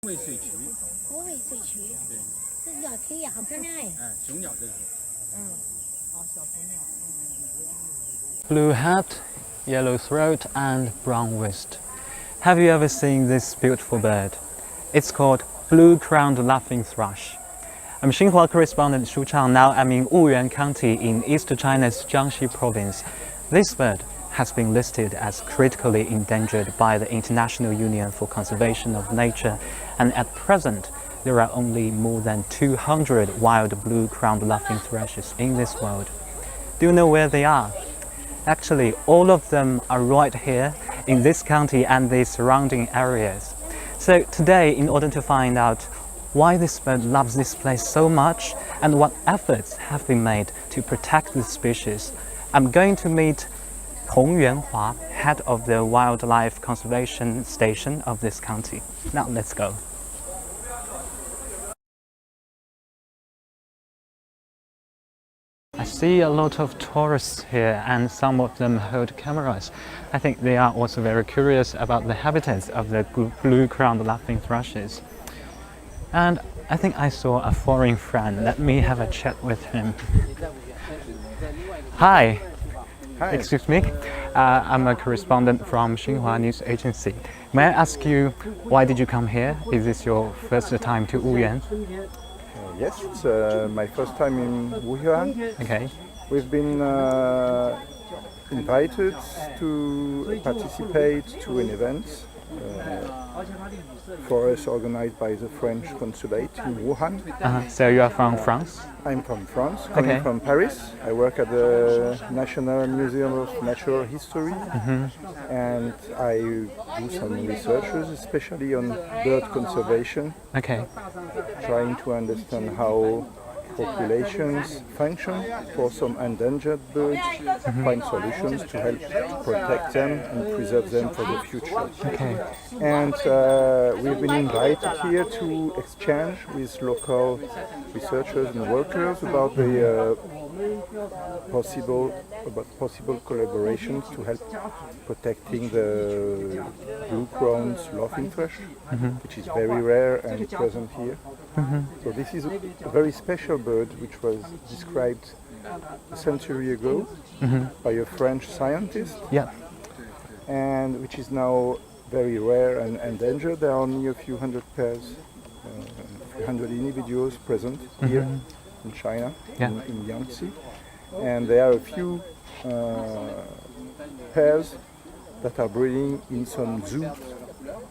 尾水渠，狗尾水渠，对，这鸟听也好漂亮哎。哎，雄鸟这是。小熊鸟。Blue hat, yellow throat and brown wrist. Have you ever seen this beautiful bird? It's called blue-crowned laughing thrush. I'm Xinhua correspondent Chang. Now I'm in Wuyuan County in East China's Jiangxi province. This bird has been listed as critically endangered by the International Union for Conservation of Nature, and at present there are only more than 200 wild blue-crowned laughing thrushes in this world. Do you know where they are? Actually, all of them are right here in this county and the surrounding areas. So today, in order to find out why this bird loves this place so much and what efforts have been made to protect this species, I'm going to meet Yuanhua, head of the wildlife conservation station of this county. Now let's go. I see a lot of tourists here and some of them hold cameras. I think they are also very curious about the habitats of the blue-crowned laughing thrushes. And I think I saw a foreign friend. Let me have a chat with him. Hi. Hi. Excuse me. I'm a correspondent from Xinhua News Agency. May I ask you, why did you come here? Is this your first time to Wuyuan? Yes, it's my first time in Wuyuan. Okay. We've been invited to participate to an event for us organized by the French consulate in Wuhan. So you are from France? I'm from France, coming from Paris. I work at the National Museum of Natural History, and I do some researches, especially on bird conservation, Okay. trying to understand how populations function for some endangered birds, find solutions to help to protect them and preserve them for the future. Okay. And we've been invited here to exchange with local researchers and workers about the possible collaborations to help protecting the blue-crowned laughing thrush, which is very rare and present here. So this is a very special bird which was described a century ago by a French scientist, Yeah. and which is now very rare and endangered. There are only a few hundred pairs, a few hundred individuals present here in China, Yeah. in Jiangxi, and there are a few pairs that are breeding in some zoos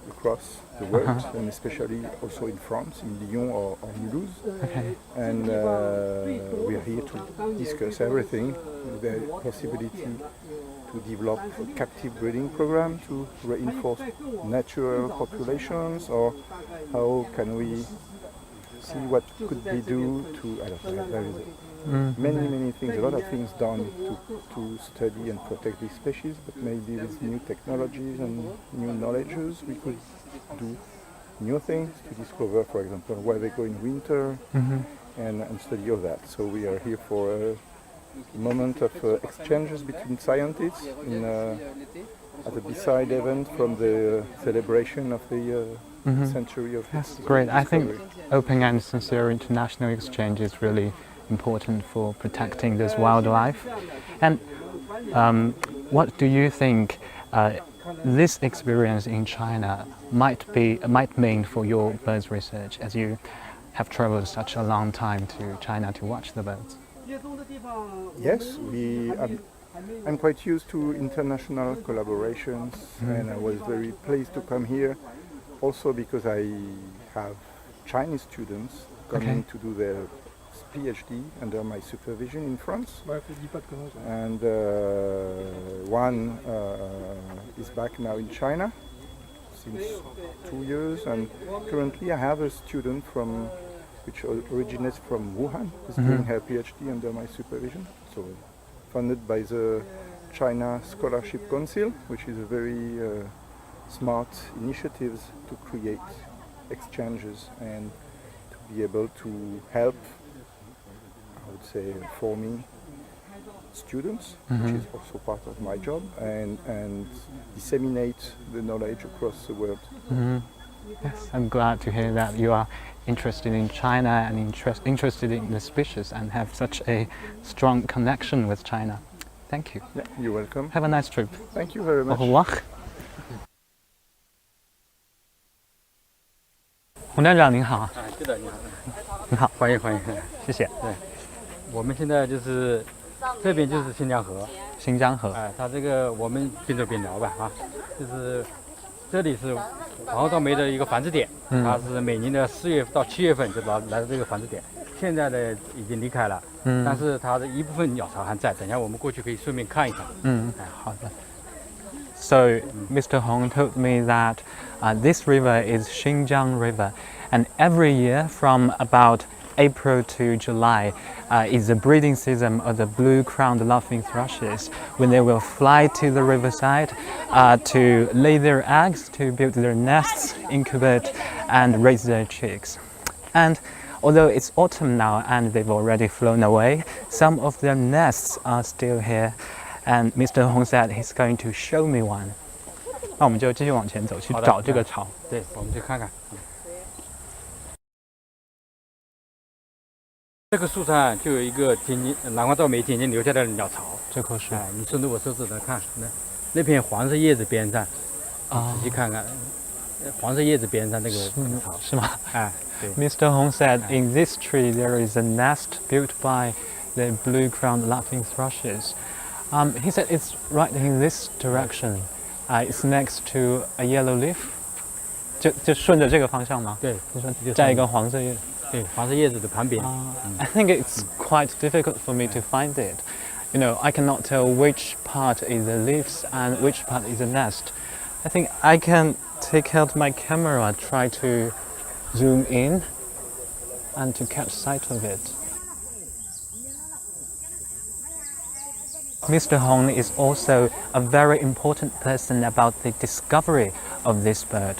across the world, and especially also in France, in Lyon or Mulhouse. Okay. And we are here to discuss everything, the possibility to develop a captive breeding program to reinforce natural populations, or how can we see what could we do to, I don't know, there is many things, a lot of things done to study and protect these species, but maybe with new technologies and new knowledges we could do new things to discover, for example, where they go in winter, and study all that. So we are here for a moment of exchanges between scientists at a beside event from the celebration of the century of That's this great. I think discovery. open and sincere international exchange is really important for protecting this wildlife. And what do you think this experience in China might mean for your birds research, as you have traveled such a long time to China to watch the birds? Yes, I'm quite used to international collaborations, and I was very pleased to come here, also because I have Chinese students coming to do their PhD under my supervision in France, and one is back now in China since 2 years, and currently I have a student which originates from Wuhan, who's doing her PhD under my supervision, so funded by the China Scholarship Council, which is a very smart initiative to create exchanges and to be able to help, I would say, forming students, which is also part of my job, and disseminate the knowledge across the world. Yes, I'm glad to hear that you are interested in China and interested in the species and have such a strong connection with China. Thank you. Yeah, you're welcome. Have a nice trip. Thank you very Au much. revoir. 洪站长您好，是的，你好，你好，欢迎欢迎。谢谢。我们现在就是这边就是新疆河，新疆河，哎，它这个我们边走边聊吧啊，就是这里是黄花草莓的一个繁殖点，它是每年的4月到7月份就来到这个繁殖点，现在呢已经离开了，但是它的一部分鸟巢还在，等一下我们过去可以顺便看一看。好的。So Mr. Hong told me that this river is Xinjiang River, and every year from about April to July is the breeding season of the blue-crowned laughing thrushes, when they will fly to the riverside to lay their eggs, to build their nests, incubate, and raise their chicks. And although it's autumn now and they've already flown away, some of their nests are still here. And Mr. Hong said he's going to show me one. 那我们就继续往前走，去找这个巢。对，我们去看看。这个树上就有一个南瓜噪梅渐渐留下来的鸟巢。这棵树，哎，你顺着我手指头看，那片黄色叶子边上，仔细看看，黄色叶子边上那个巢是吗？哎，对。Mr. Hong said in this tree there is a nest built by the blue-crowned laughing thrushes. He said it's right in this direction. It's next to a yellow leaf. 就顺着这个方向吗？对，你说在一个黄色叶。对，黄色叶子的旁边。I think it's quite difficult for me to find it. You know, I cannot tell which part is the leaves and which part is the nest. I think I can take out my camera, try to zoom in, and to catch sight of it. Mr. Hong is also a very important person about the discovery of this bird.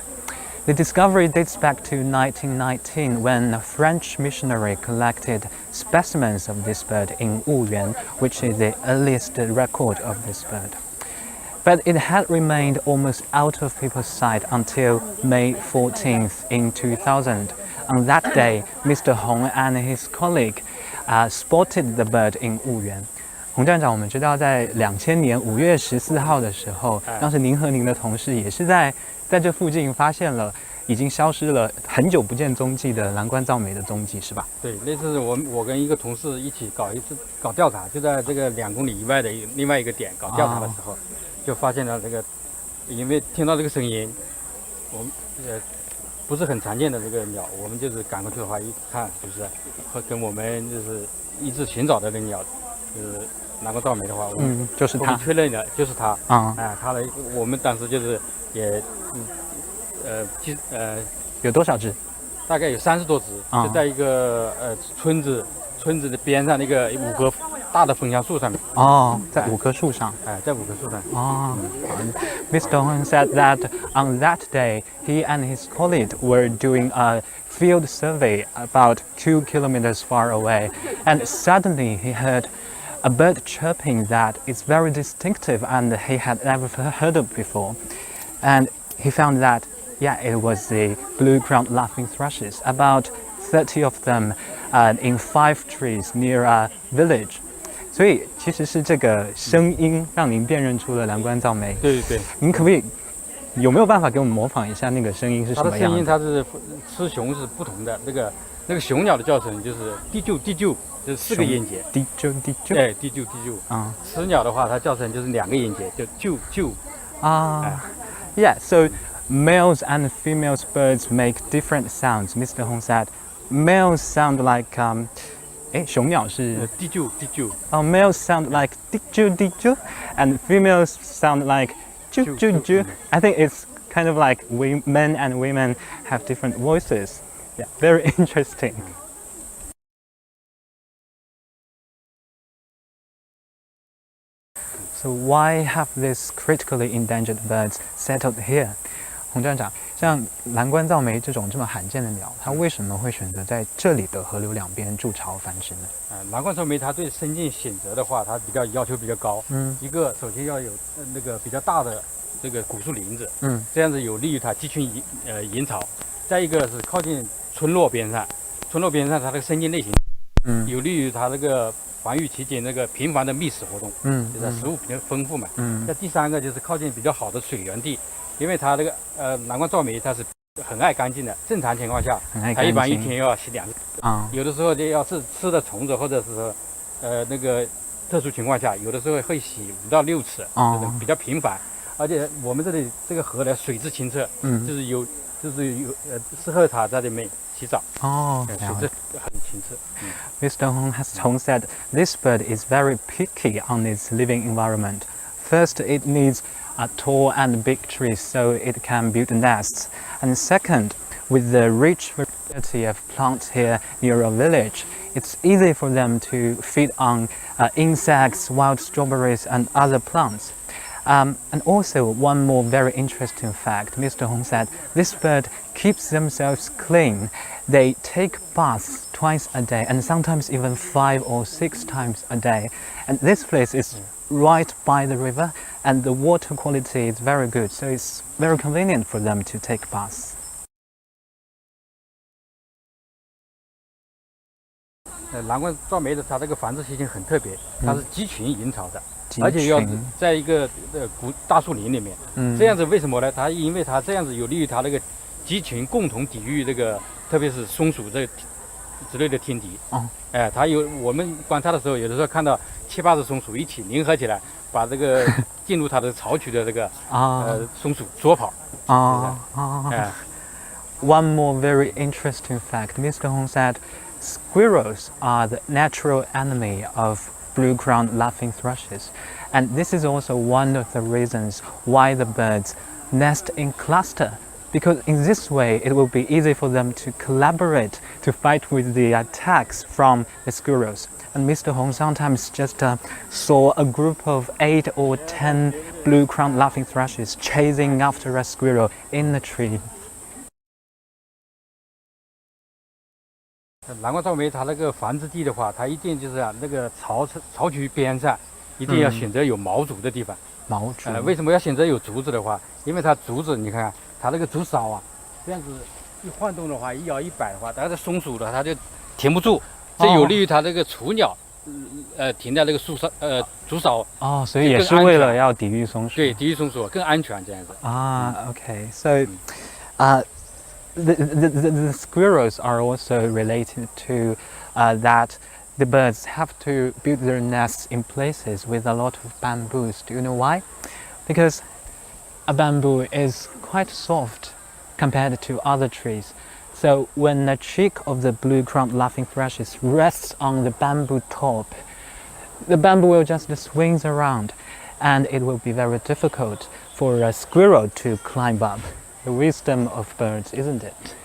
The discovery dates back to 1919 when a French missionary collected specimens of this bird in Wuyuan, which is the earliest record of this bird. But it had remained almost out of people's sight until May 14th in 2000. On that day, Mr. Hong and his colleague spotted the bird in Wuyuan. 洪站长，我们知道在2000年5月14号的时候，当时您和您的同事也是在这附近发现了已经消失了很久不见踪迹的蓝冠噪梅的踪迹，是吧？对，那次我跟一个同事一起搞调查，就在这个2公里以外的另外一个点搞调查的时候，就发现了这个，因为听到这个声音，我们不是很常见的这个鸟，我们就是赶过去的话一看，就是和跟我们就是一直寻找的那个鸟，就是南瓜噪梅的话，就是它，确认了就是它它的我们当时就是也有多少只？大概有30多只，就在一个村子的边上那个5棵大的枫香树上面。在5棵树上。在5棵树上。Mr. Hong said that on that day he and his colleague were doing a field survey about 2 kilometers far away, and suddenly he heard a bird chirping that is very distinctive and he had never heard of before. And he found that, yeah, it was the blue-crowned laughing thrushes, about 30 of them in 5 trees near a village. 所以其实是这个声音让您辨认出了蓝冠噪梅。对对对。您可不可以有没有办法给我们模仿一下那个声音是什么样的？它的声音它是雌雄是不同的，那个雄鸟的叫声就是滴啾滴啾，就是4个音节。滴啾滴啾。对，滴啾滴啾。雌鸟的话，它叫声就是2个音节，就啾啾。Yeah, so males and females birds make different sounds. Mr. Hong said, males sound like 雄鸟是滴啾滴啾。Males sound like 滴啾滴啾 and females sound like 啾啾啾. I think it's kind of like men and women have different voices. Yeah, very interesting. So why have these critically endangered birds settled here? 洪站长，像蓝冠噪梅这种这么罕见的鸟，它为什么会选择在这里的河流两边筑巢繁殖呢？蓝冠噪梅它对生境选择的话，它要求比较高。一个首先要有那个比较大的，这个古树林子，嗯这样子有利于它鸡群营巢。再一个是靠近村落边上，村落边上它的生境类型，有利于它这个繁育期间那个频繁的觅食活动，就是食物比较丰富嘛。那第三个就是靠近比较好的水源地，因为它这个南瓜噪鹂它是很爱干净的，正常情况下它一般一天要洗2次，有的时候就要是吃的虫子或者是那个特殊情况下，有的时候会洗5到6次，比较频繁。而且我们这里这个河呢水质清澈，就是有适合它在里面洗澡。水质很清澈。Mr. Hong said this bird is very picky on its living environment. First, it needs tall and big trees so it can build nests. And second, with the rich variety of plants here near a village, it's easy for them to feed on insects, wild strawberries and other plants. And also one more very interesting fact, Mr. Hong said this bird keeps themselves clean. They take baths twice a day and sometimes even 5 or 6 times a day. And this place is right by the river and the water quality is very good, so it's very convenient for them to take baths. 南瓜噪鹂的它这个繁殖习性很特别，它是鸡群营巢的，而且要在一个大树林里面。这样子为什么呢？因为它这样子有利于它那个鸡群共同抵御这个，特别是松鼠这之类的天敌。我们观察的时候，有的时候看到7、8只松鼠一起联合起来，把这个进入它的巢区的这个松鼠捉跑。One more very interesting fact, Mr. Hong said squirrels are the natural enemy of blue-crowned laughing thrushes, and this is also one of the reasons why the birds nest in cluster, because in this way it will be easy for them to collaborate to fight with the attacks from the squirrels. And Mr. Hong sometimes just saw a group of 8 or 10 blue-crowned laughing thrushes chasing after a squirrel in the tree. 南瓜噪鹂它那个繁殖地的话，它一定就是那个巢区边上，一定要选择有毛竹的地方。毛竹。为什么要选择有竹子的话？因为它竹子，你看它那个竹梢啊，这样子一晃动的话，一摇一摆的话，它是松鼠的，它就停不住，这有利于它这个雏鸟，停在那个竹梢。所以也是为了要抵御松鼠。对，抵御松鼠更安全这样子。Okay. So, the squirrels are also related to that the birds have to build their nests in places with a lot of bamboos. Do you know why? Because a bamboo is quite soft compared to other trees. So when a chick of the blue-crowned laughing thrushes rests on the bamboo top, the bamboo will just swing around and it will be very difficult for a squirrel to climb up. The wisdom of birds, isn't it?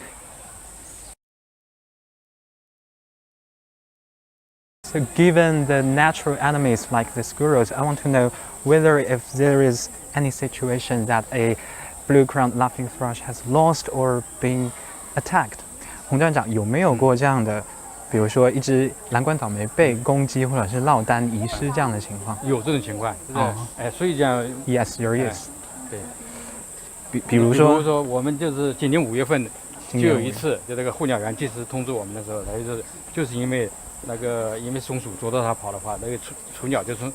So given the natural enemies like the squirrels, I want to know whether if there is any situation that a blue-crowned laughing thrush has lost or been attacked. 洪站长有没有过这样的，比如说一只蓝冠草莓被攻击或者是落单遗失这样的情况？有这种情况，所以讲 Yes, there is. 对。比如说我们就是今年5月份就有一次，就那个候鸟员及时通知我们的时候，就是因为松鼠捉到它跑的话，那个雏鸟就从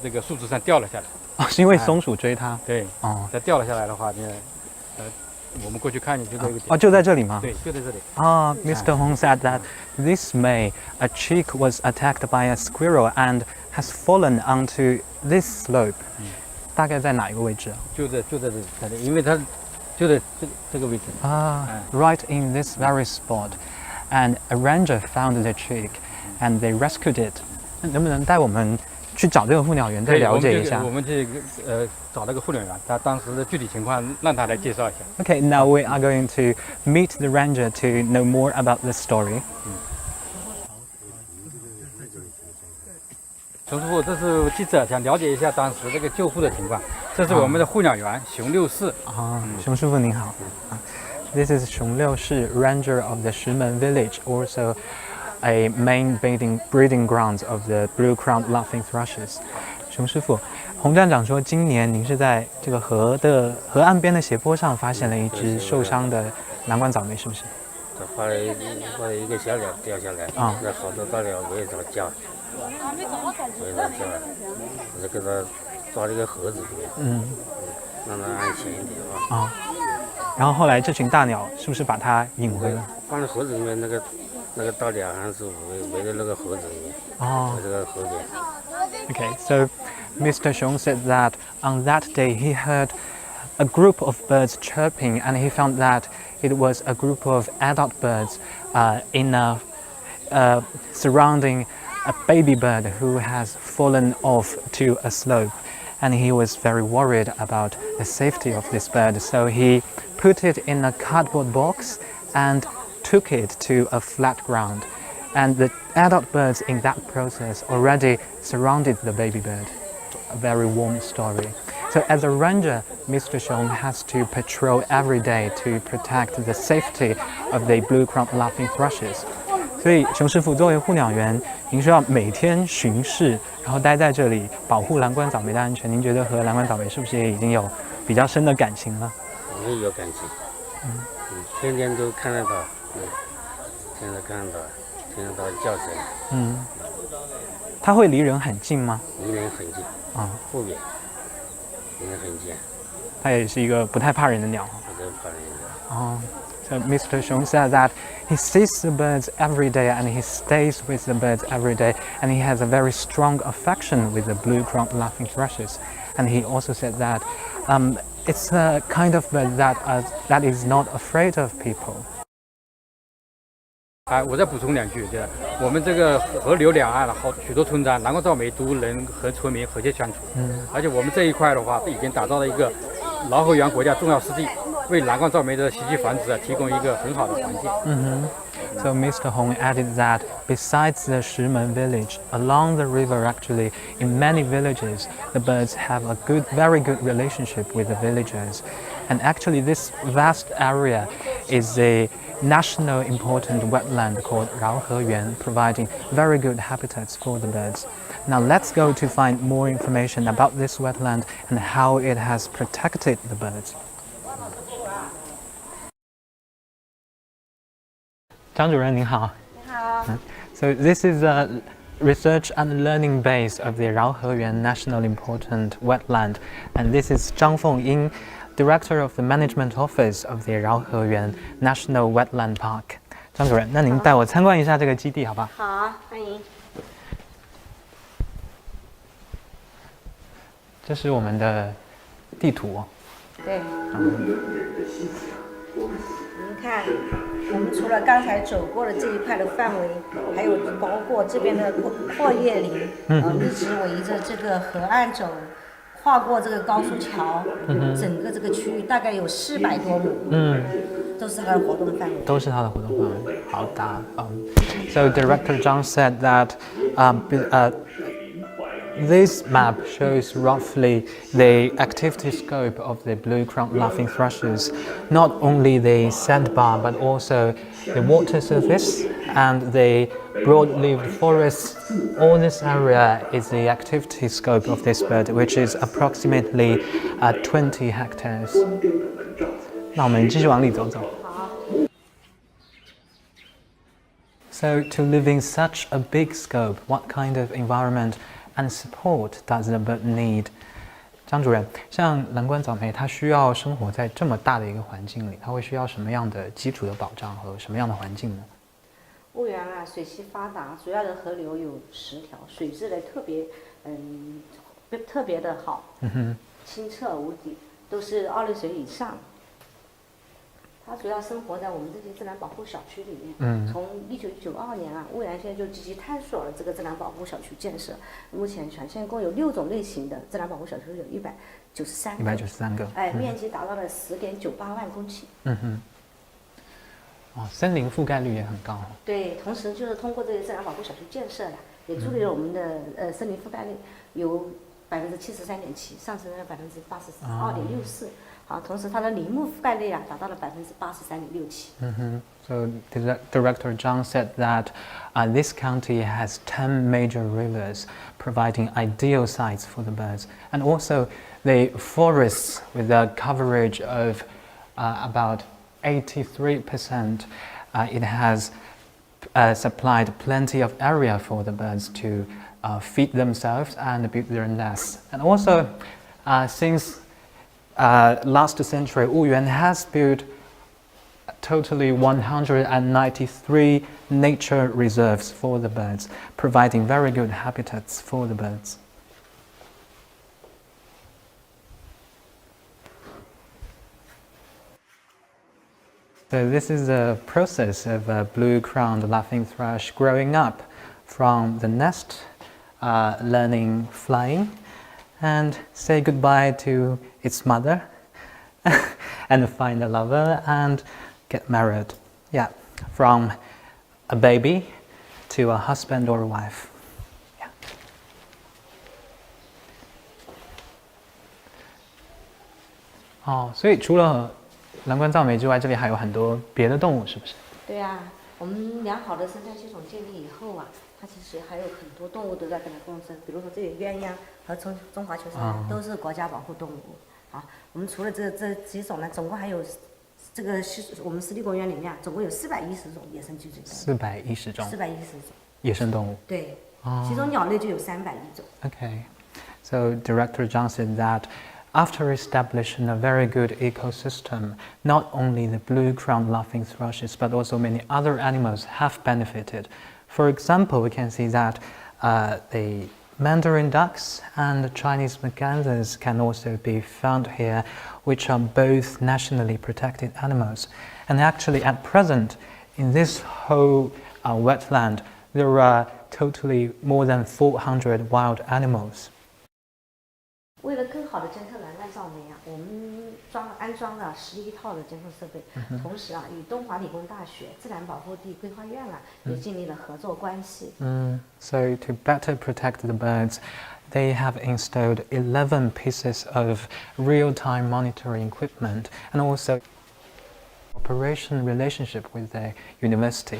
这个树枝上掉了下来。是因为松鼠追它？对。它掉了下来的话，我们过去看见就这个点。就在这里吗？对，就在这里。Mr. Hong said that this May a chick was attacked by a squirrel and has fallen onto this slope. 大概在哪一个位置？就在这里，因为它就在这个位置。Right in this very spot, and a ranger found the chick, and they rescued it. 能不能带我们去找这个候鸟员再了解一下？我们去找那个候鸟员，他当时的具体情况让他来介绍一下。Okay, now we are going to meet the ranger to know more about the story. 熊师傅，这是记者想了解一下当时这个救护的情况。这是我们的候鸟员熊六世。熊师傅您好。This is 熊六世 Ranger of the Shimen Village, also a main breeding grounds of the blue-crowned laughing thrushes. 熊师傅，洪站长说，今年您是在这个河岸边的斜坡上发现了一只受伤的蓝冠早梅，是不是？这画了一个小鸟掉下来，那好多大鸟围着叫，围着叫，我就给它抓了一个盒子里面，让它安全一点然后后来这群大鸟是不是把它引回了？放在盒子里面，那个大鸟好像是围在那个盒子里面，围这个河边。Okay, so Mr. Xiong said that on that day he heard a group of birds chirping, and he found that it was a group of adult birds surrounding a baby bird who has fallen off to a slope. And he was very worried about the safety of this bird, so he put it in a cardboard box and took it to a flat ground. And the adult birds in that process already surrounded the baby bird. A very warm story. So as a ranger, Mr. Xiong has to patrol every day to protect the safety of the blue-crowned laughing thrushes. 所以，熊师傅作为护鸟员，您需要每天巡视，然后待在这里保护蓝冠早梅的安全。您觉得和蓝冠早梅是不是也已经有比较深的感情了？我也有感情，天天都看得到，天天看得到，听得到叫声。它会离人很近吗？离人很近，不远，离人很近。它也是一个不太怕人的鸟。不太怕人的。So Mr. Xiong said that he sees the birds every day and he stays with the birds every day, and he has a very strong affection with the blue-crowned laughing thrushes. And he also said that it's a kind of bird that is not afraid of people. 我再补充两句，我们这个河流两岸许多村庄，蓝冠早梅都能和村民和谐相处。而且我们这一块的话，已经打造了一个劳河源国家重要湿地，为蓝冠早梅的栖息繁殖提供一个很好的环境。So Mr. Hong added that besides the Shimen village, along the river actually, in many villages, the birds have a very good relationship with the villagers. And actually this vast area is a national important wetland called Wuyuan, providing very good habitats for the birds. Now let's go to find more information about this wetland and how it has protected the birds. 张主任您好。你好。So this is a research and learning base of the Wuyuan National Important Wetland, and this is Zhang Fengying, Director of the Management Office of the Wuyuan National Wetland Park. 张主任，那您带我参观一下这个基地，好吧？好，欢迎。这是我们的地图哦。对。您看，我们除了刚才走过的这一块的范围，还有包括这边的阔叶林，一直围着这个河岸走，跨过这个高速桥，整个这个区域大概有400多亩，都是它的活动范围。都是它的活动范围。好的，So Director Zhang said that this map shows roughly the activity scope of the blue-crowned laughing thrushes, not only the sandbar but also the water surface and the broad-leaved forests. All this area is the activity scope of this bird, which is approximately 20 hectares. 那我们继续往里走走。So to live in such a big scope, what kind of environment and support does the bird need? 张主任，像蓝冠早梅，它需要生活在这么大的一个环境里，它会需要什么样的基础的保障和什么样的环境呢？婺源啊，水系发达，主要的河流有10条，水质呢特别的好，清澈无底，都是2类水以上。它主要生活在我们这些自然保护小区里面。从1992年啊，婺源县就积极探索了这个自然保护小区建设。目前全县共有6种类型的自然保护小区，有193个。193个。面积达到了10.98万公顷。森林覆盖率也很高。对，同时就是通过这个自然保护小区建设呀，也助力了我们的森林覆盖率有73.7%，上升了82.64%。好，同时它的林木覆盖率啊达到了83.67%。So Director Zhang said that this county has 10 major rivers, providing ideal sites for the birds, and also the forests with a coverage of about 83%. It has supplied plenty of area for the birds to feed themselves and build their nests. And also, since last century, Wuyuan has built totally 193 nature reserves for the birds, providing very good habitats for the birds. So this is a process of a blue-crowned laughing thrush growing up from the nest, learning flying, and say goodbye to its mother, and find a lover and get married. Yeah, from a baby to a husband or a wife. Yeah. 哦，所以除了蓝冠噪鹂之外，这里还有很多别的动物，是不是？对啊，我们良好的生态系统建立以后啊，它其实还有很多动物都在跟它共生，比如说这里鸳鸯和中华球山都是国家保护动物。啊，我们除了这几种呢，总共还有这个我们湿地公园里面总共有410种野生寄生动物。410种。410种野生动物。对，其中鸟类就有310种。Okay, so Director Zhang said that after establishing a very good ecosystem, not only the blue-crowned laughing thrushes, but also many other animals have benefited. For example, we can see that the Mandarin ducks and Chinese mergansers can also be found here, which are both nationally protected animals. And actually, at present, in this whole wetland, there are totally more than 400 wild animals. 为了更好的监测蓝冠噪鹂啊，我们安装了11套的监测设备，同时啊，与东华理工大学自然保护地规划院啊也建立了合作关系。So to better protect the birds, they have installed 11 pieces of real-time monitoring equipment and also cooperation relationship with the university.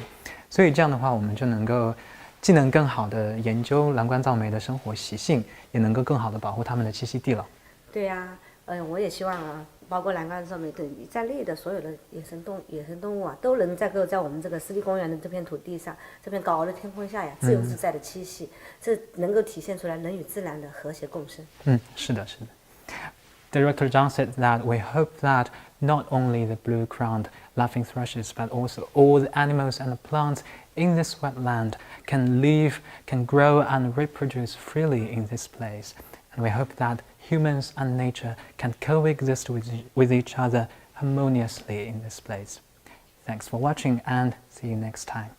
所以这样的话，我们就能够既能更好的研究蓝冠噪鹂的生活习性，也能够更好的保护它们的栖息地了。对呀，我也希望啊，包括蓝冠噪鹂等在内的所有的野生动物啊，都能在我们这个湿地公园的这片土地上，这片高傲的天空下呀，自由自在的栖息，这能够体现出来人与自然的和谐共生。是的。Director Zhang said that we hope that not only the blue-crowned laughing thrushes, but also all the animals and the plants in this wetland can live, can grow and reproduce freely in this place. And we hope that humans and nature can coexist with each other harmoniously in this place. Thanks for watching and see you next time.